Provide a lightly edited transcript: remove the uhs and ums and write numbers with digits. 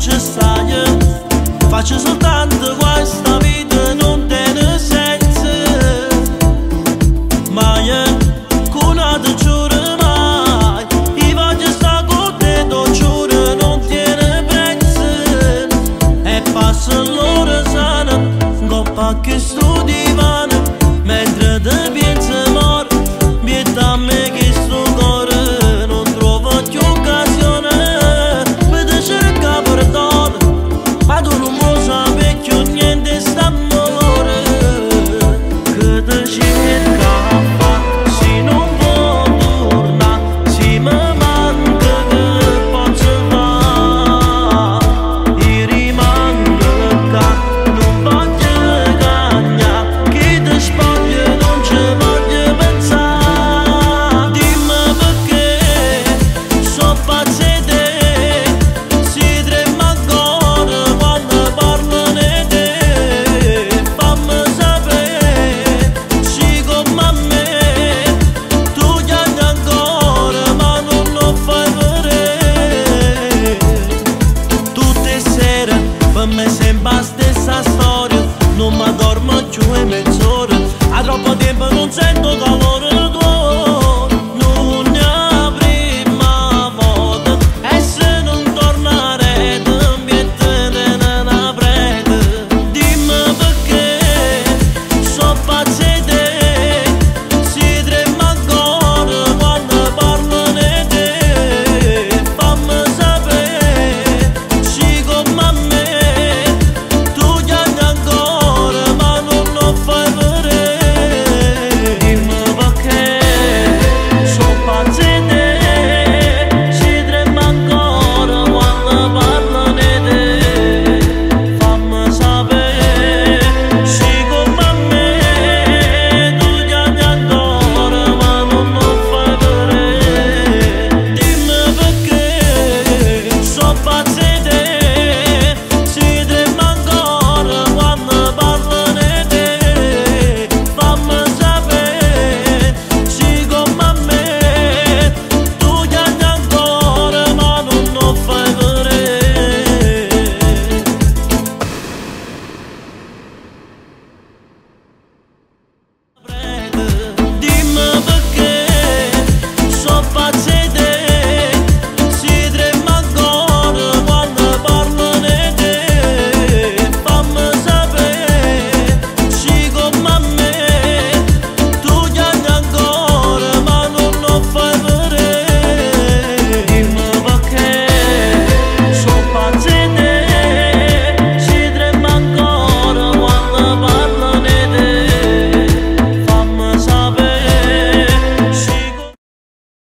ci stai, faccio soltanto questa vita non tiene senso. Mai, con una ti giuro mai, io voglio stare con te, ti giuro non tiene prezzo. E passa l'ora sana, coppa che sto divano, mentre te pensi moro, vieni da me che sto cuore non trovo più occasione per te cercare perdono, ma tu non lo sai più niente st'amore che te cerca fa, se non può tornare, se mi manca che posso fare, io rimango qua, non voglio cagnare, che ti spoglio non ci voglio pensare, dimmi perché so pazzo di te, si trema ancora quando parlo di te, fammi sapere, sì come me, tu chiami ancora ma non lo fai vedere, tutte sere per me sei basta.